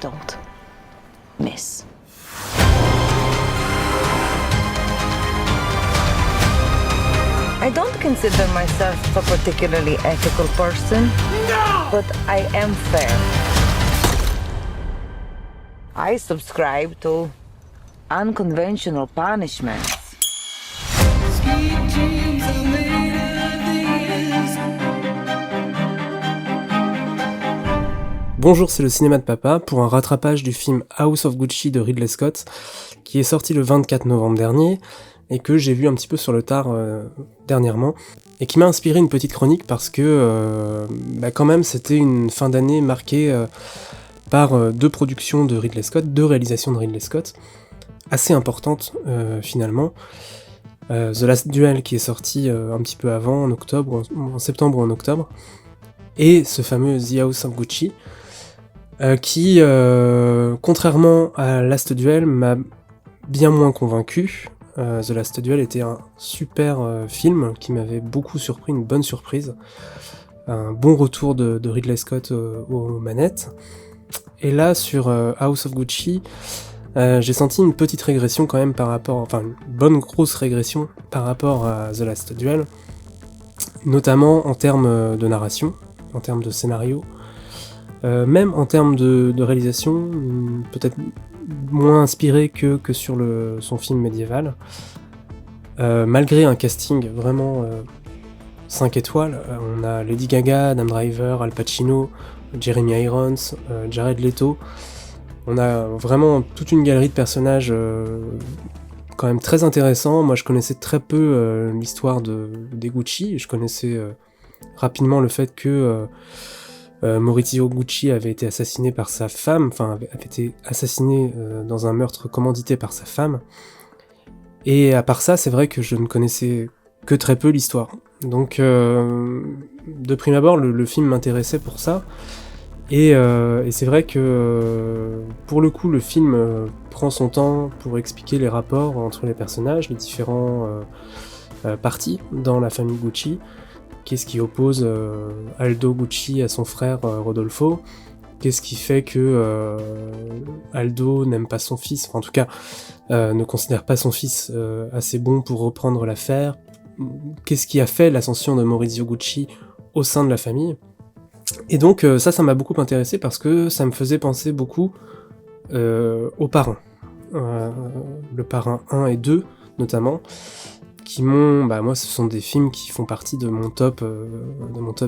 don't miss. I don't consider myself a particularly ethical person, but I am fair. I subscribe to unconventional punishments. Bonjour, c'est le cinéma de papa pour un rattrapage du film House of Gucci de Ridley Scott qui est sorti le 24 novembre dernier et que j'ai vu un petit peu sur le tard dernièrement et qui m'a inspiré une petite chronique parce que quand même c'était une fin d'année marquée par deux productions de Ridley Scott, deux réalisations de Ridley Scott assez importantes finalement. The Last Duel qui est sorti un petit peu avant, en septembre ou en octobre, et ce fameux The House of Gucci qui, contrairement à Last Duel, m'a bien moins convaincu. The Last Duel était un super film qui m'avait beaucoup surpris, une bonne surprise, un bon retour de Ridley Scott aux manettes. Et là, sur House of Gucci, j'ai senti une petite régression quand même une bonne grosse régression par rapport à The Last Duel, notamment en termes de narration, en termes de scénario, même en termes de réalisation, peut-être moins inspiré que sur son film médiéval, malgré un casting vraiment 5 étoiles. On a Lady Gaga, Adam Driver, Al Pacino, Jeremy Irons, Jared Leto. On a vraiment toute une galerie de personnages quand même très intéressants. Moi je connaissais très peu l'histoire des Gucci, je connaissais rapidement le fait que Maurizio Gucci avait été assassiné par sa femme, avait été assassiné dans un meurtre commandité par sa femme. Et à part ça, c'est vrai que je ne connaissais que très peu l'histoire. Donc de prime abord, le film m'intéressait pour ça. Et c'est vrai que pour le coup, le film prend son temps pour expliquer les rapports entre les personnages, les différents partis dans la famille Gucci. Qu'est-ce qui oppose Aldo Gucci à son frère Rodolfo? Qu'est-ce qui fait que Aldo n'aime pas son fils, en tout cas ne considère pas son fils assez bon pour reprendre l'affaire? Qu'est-ce qui a fait l'ascension de Maurizio Gucci au sein de la famille? Et donc ça m'a beaucoup intéressé parce que ça me faisait penser beaucoup aux parrains. Le parrain 1 et 2 notamment, qui moi ce sont des films qui font partie de mon top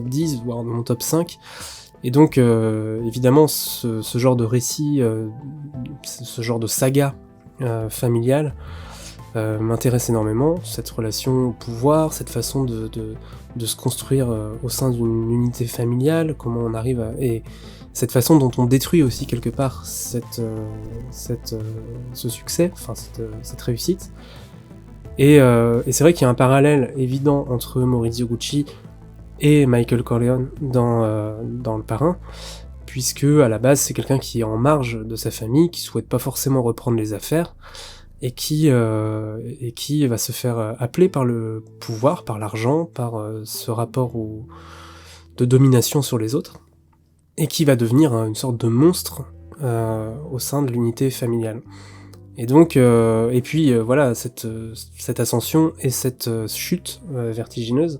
10, voire de mon top 5. Et donc évidemment ce genre de récit, ce genre de saga familiale m'intéresse énormément, cette relation au pouvoir, cette façon de se construire au sein d'une unité familiale, comment on arrive et cette façon dont on détruit aussi quelque part ce succès, cette réussite. Et c'est vrai qu'il y a un parallèle évident entre Maurizio Gucci et Michael Corleone dans Le Parrain, puisque à la base c'est quelqu'un qui est en marge de sa famille, qui souhaite pas forcément reprendre les affaires, et qui va se faire appeler par le pouvoir, par l'argent, par ce rapport de domination sur les autres, et qui va devenir une sorte de monstre au sein de l'unité familiale. Et donc, voilà, cette ascension et cette chute vertigineuse,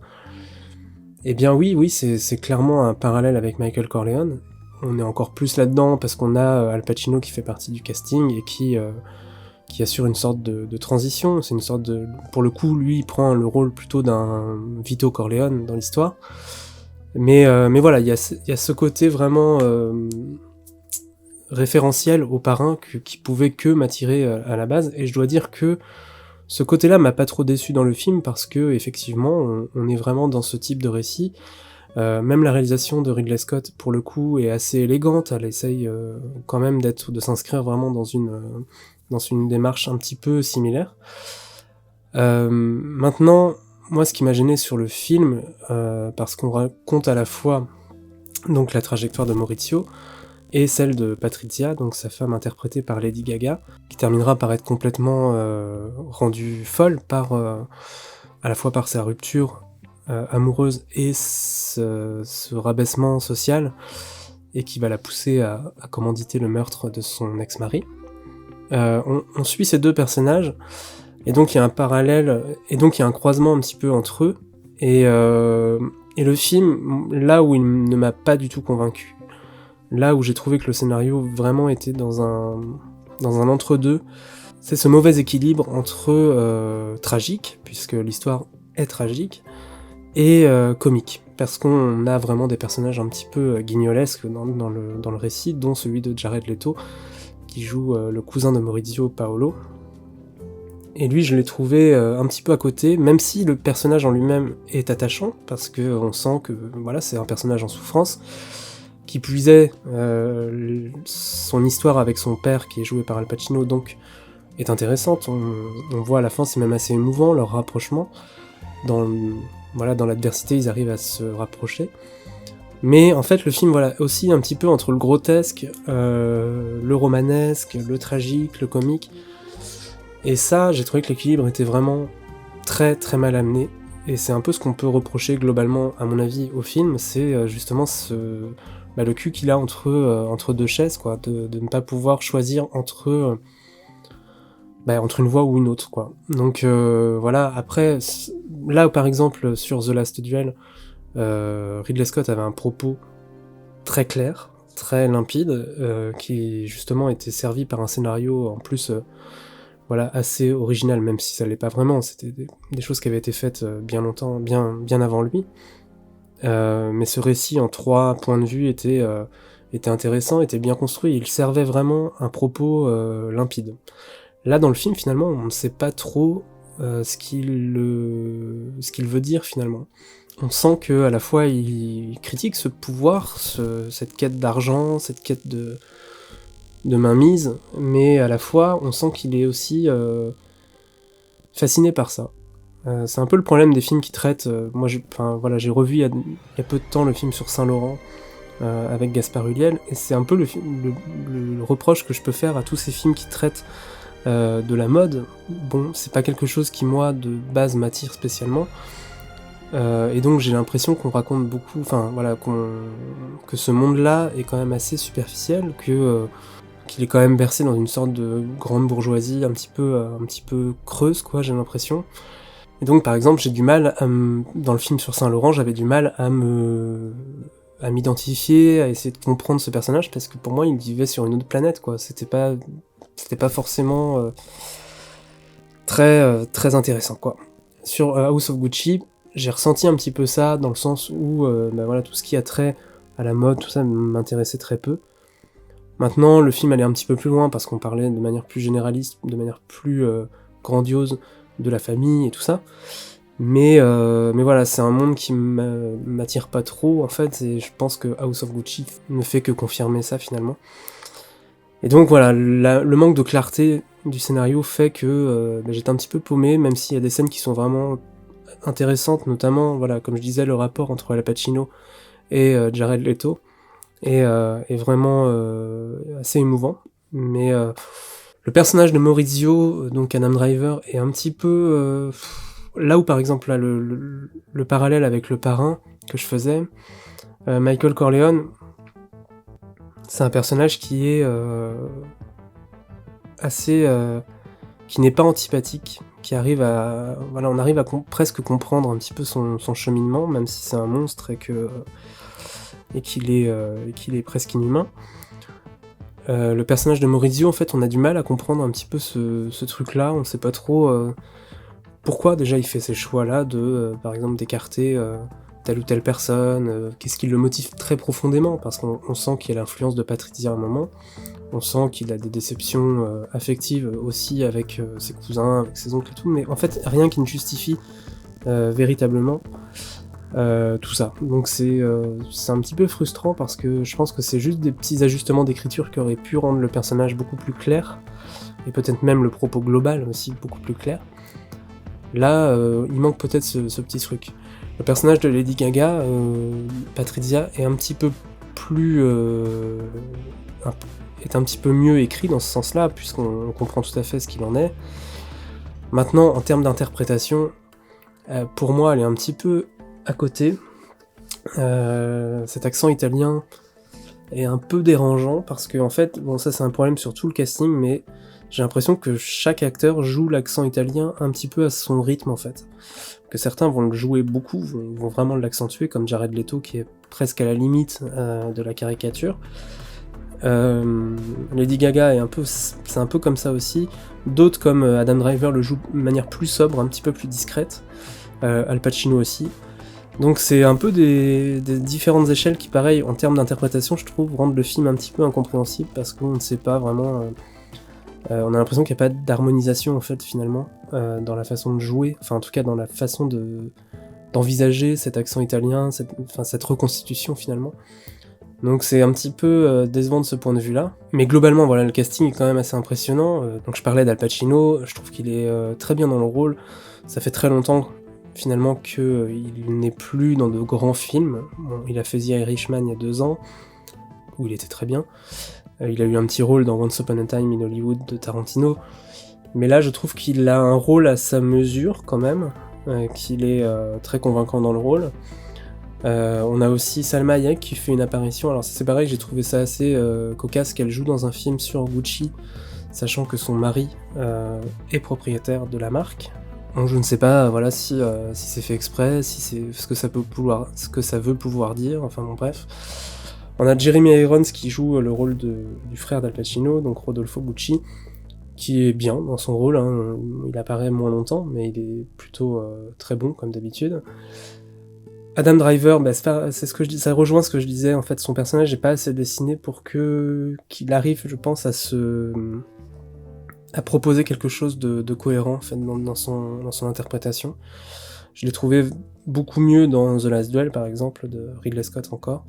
eh bien oui, c'est clairement un parallèle avec Michael Corleone. On est encore plus là-dedans parce qu'on a Al Pacino qui fait partie du casting et qui assure une sorte de transition. C'est une sorte de... Pour le coup, lui, il prend le rôle plutôt d'un Vito Corleone dans l'histoire. Mais voilà, il y a ce côté vraiment référentiel au parrain qui pouvait que m'attirer à la base, et je dois dire que ce côté-là m'a pas trop déçu dans le film parce que effectivement on est vraiment dans ce type de récit. Même la réalisation de Ridley Scott pour le coup est assez élégante, elle essaye quand même de s'inscrire vraiment dans une démarche un petit peu similaire. Maintenant, moi ce qui m'a gêné sur le film, parce qu'on raconte à la fois donc la trajectoire de Maurizio et celle de Patrizia, donc sa femme interprétée par Lady Gaga, qui terminera par être complètement rendue folle à la fois par sa rupture amoureuse et ce rabaissement social, et qui va la pousser à commanditer le meurtre de son ex-mari. On suit ces deux personnages, et donc il y a un parallèle, et donc il y a un croisement un petit peu entre eux, et le film, là où il ne m'a pas du tout convaincu, là où j'ai trouvé que le scénario vraiment était dans un entre-deux, c'est ce mauvais équilibre entre tragique, puisque l'histoire est tragique, et comique, parce qu'on a vraiment des personnages un petit peu guignolesques dans le récit, dont celui de Jared Leto, qui joue le cousin de Maurizio Paolo. Et lui, je l'ai trouvé un petit peu à côté, même si le personnage en lui-même est attachant, parce qu'on sent que voilà, c'est un personnage en souffrance, qui puisait son histoire avec son père, qui est joué par Al Pacino, donc est intéressante. On voit à la fin, c'est même assez émouvant, leur rapprochement. Dans l'adversité, ils arrivent à se rapprocher. Mais en fait, le film, voilà, aussi un petit peu entre le grotesque, le romanesque, le tragique, le comique. Et ça, j'ai trouvé que l'équilibre était vraiment très très mal amené. Et c'est un peu ce qu'on peut reprocher globalement, à mon avis, au film, c'est justement le cul qu'il a entre deux chaises, quoi, de ne pas pouvoir choisir entre une voie ou une autre, quoi. Donc voilà, après, là où par exemple sur The Last Duel, Ridley Scott avait un propos très clair, très limpide, qui justement était servi par un scénario en plus assez original, même si ça l'est pas vraiment, c'était des choses qui avaient été faites bien longtemps, bien avant lui. Mais ce récit en 3 points de vue était intéressant, était bien construit, il servait vraiment un propos limpide. Là, dans le film, finalement, on ne sait pas trop ce qu'il veut dire, finalement. On sent que à la fois, il critique ce pouvoir, cette quête d'argent, cette quête de mainmise, mais à la fois, on sent qu'il est aussi fasciné par ça. C'est un peu le problème des films qui traitent... j'ai revu il y a peu de temps le film sur Saint-Laurent, avec Gaspard Ulliel, et c'est un peu le reproche que je peux faire à tous ces films qui traitent de la mode. Bon, c'est pas quelque chose qui, moi, de base, m'attire spécialement, et donc j'ai l'impression qu'on raconte beaucoup, que ce monde-là est quand même assez superficiel, qu'il est quand même bercé dans une sorte de grande bourgeoisie un petit peu creuse, quoi, j'ai l'impression. Et donc, par exemple, j'ai du mal dans le film sur Saint-Laurent, j'avais du mal à m'identifier, à essayer de comprendre ce personnage, parce que pour moi, il vivait sur une autre planète, quoi. C'était pas forcément très intéressant, quoi. Sur House of Gucci, j'ai ressenti un petit peu ça, dans le sens où tout ce qui a trait à la mode, tout ça m'intéressait très peu. Maintenant, le film allait un petit peu plus loin, parce qu'on parlait de manière plus généraliste, de manière plus grandiose, de la famille et tout ça. Mais voilà, c'est un monde qui m'attire pas trop, en fait, et je pense que House of Gucci ne fait que confirmer ça, finalement. Et donc voilà, le manque de clarté du scénario fait que j'étais un petit peu paumé, même s'il y a des scènes qui sont vraiment intéressantes, notamment, voilà, comme je disais, le rapport entre Al Pacino et Jared Leto est vraiment assez émouvant. Mais le personnage de Maurizio, donc Adam Driver, est un petit peu... là où, par exemple, là, le parallèle avec le parrain que je faisais, Michael Corleone, c'est un personnage qui est qui n'est pas antipathique, qui arrive à... on arrive à presque comprendre un petit peu son cheminement, même si c'est un monstre et qu'il est presque inhumain. Le personnage de Maurizio, en fait, on a du mal à comprendre un petit peu ce truc-là, on ne sait pas trop pourquoi déjà il fait ces choix-là de, par exemple, d'écarter telle ou telle personne, qu'est-ce qui le motive très profondément, parce qu'on sent qu'il y a l'influence de Patrizia à un moment, on sent qu'il a des déceptions affectives aussi avec ses cousins, avec ses oncles et tout, mais en fait rien qui ne justifie véritablement tout ça. Donc c'est un petit peu frustrant, parce que je pense que c'est juste des petits ajustements d'écriture qui auraient pu rendre le personnage beaucoup plus clair, et peut-être même le propos global aussi beaucoup plus clair. Là, il manque peut-être ce petit truc. Le personnage de Lady Gaga, Patrizia, est un petit peu plus... est un petit peu mieux écrit dans ce sens-là, puisqu'on comprend tout à fait ce qu'il en est. Maintenant, en termes d'interprétation, pour moi, elle est un petit peu à côté. Cet accent italien est un peu dérangeant, parce que en fait, bon ça c'est un problème sur tout le casting, mais j'ai l'impression que chaque acteur joue l'accent italien un petit peu à son rythme en fait. Que certains vont le jouer beaucoup, vont vraiment l'accentuer, comme Jared Leto qui est presque à la limite de la caricature. Lady Gaga c'est un peu comme ça aussi. D'autres comme Adam Driver le jouent de manière plus sobre, un petit peu plus discrète. Al Pacino aussi. Donc c'est un peu des différentes échelles qui, pareil, en termes d'interprétation, je trouve, rendent le film un petit peu incompréhensible, parce qu'on ne sait pas vraiment... on a l'impression qu'il n'y a pas d'harmonisation, en fait, finalement, dans la façon de jouer, enfin en tout cas dans la façon d'envisager cet accent italien, cette reconstitution, finalement. Donc c'est un petit peu décevant de ce point de vue-là. Mais globalement, voilà, le casting est quand même assez impressionnant. Donc je parlais d'Al Pacino, je trouve qu'il est très bien dans le rôle. Ça fait très longtemps, finalement, qu'il n'est plus dans de grands films. Bon, il a fait The Irishman il y a 2 ans, où il était très bien. Il a eu un petit rôle dans Once Upon a Time in Hollywood de Tarantino. Mais là, je trouve qu'il a un rôle à sa mesure, quand même, qu'il est très convaincant dans le rôle. On a aussi Salma Hayek qui fait une apparition. Alors c'est pareil, j'ai trouvé ça assez cocasse qu'elle joue dans un film sur Gucci, sachant que son mari est propriétaire de la marque. Donc je ne sais pas, voilà, si c'est fait exprès, si c'est ce que ça veut pouvoir dire, enfin bon bref. On a Jeremy Irons qui joue le rôle du frère d'Al Pacino, donc Rodolfo Gucci, qui est bien dans son rôle, hein. Il apparaît moins longtemps, mais il est plutôt très bon comme d'habitude. Adam Driver, c'est ce que je dis, ça rejoint ce que je disais, en fait son personnage n'est pas assez dessiné pour qu'il arrive, je pense, à proposer quelque chose de cohérent en fait, dans son interprétation. Je l'ai trouvé beaucoup mieux dans The Last Duel, par exemple, de Ridley Scott encore,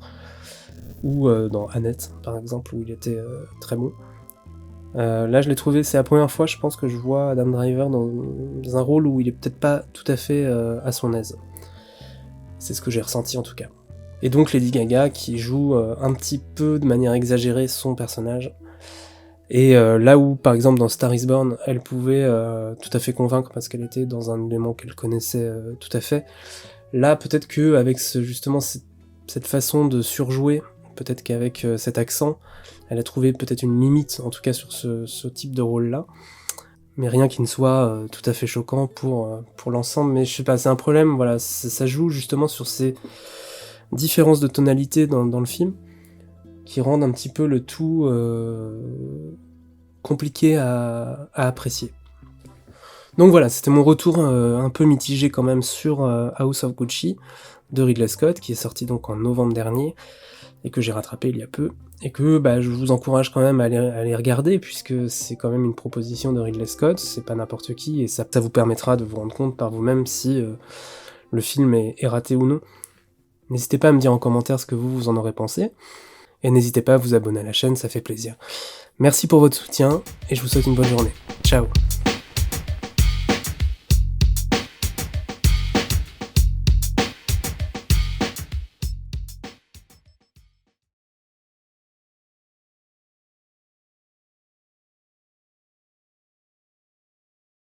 ou dans Annette, par exemple, où il était très bon. Là, je l'ai trouvé, c'est la première fois, je pense, que je vois Adam Driver dans un rôle où il est peut-être pas tout à fait à son aise. C'est ce que j'ai ressenti, en tout cas. Et donc Lady Gaga, qui joue un petit peu de manière exagérée son personnage. Et là où, par exemple, dans Star is Born, elle pouvait tout à fait convaincre parce qu'elle était dans un élément qu'elle connaissait tout à fait, là, peut-être qu'avec justement cette façon de surjouer, peut-être qu'avec cet accent, elle a trouvé peut-être une limite, en tout cas sur ce type de rôle-là, mais rien qui ne soit tout à fait choquant pour l'ensemble. Mais je sais pas, c'est un problème, voilà, ça joue justement sur ces différences de tonalité dans le film, qui rendent un petit peu le tout compliqué à apprécier. Donc voilà, c'était mon retour un peu mitigé quand même sur House of Gucci de Ridley Scott, qui est sorti donc en novembre dernier, et que j'ai rattrapé il y a peu, et que je vous encourage quand même à aller regarder, puisque c'est quand même une proposition de Ridley Scott, c'est pas n'importe qui, et ça vous permettra de vous rendre compte par vous-même si le film est raté ou non. N'hésitez pas à me dire en commentaire ce que vous en aurez pensé, et n'hésitez pas à vous abonner à la chaîne, ça fait plaisir. Merci pour votre soutien, et je vous souhaite une bonne journée. Ciao.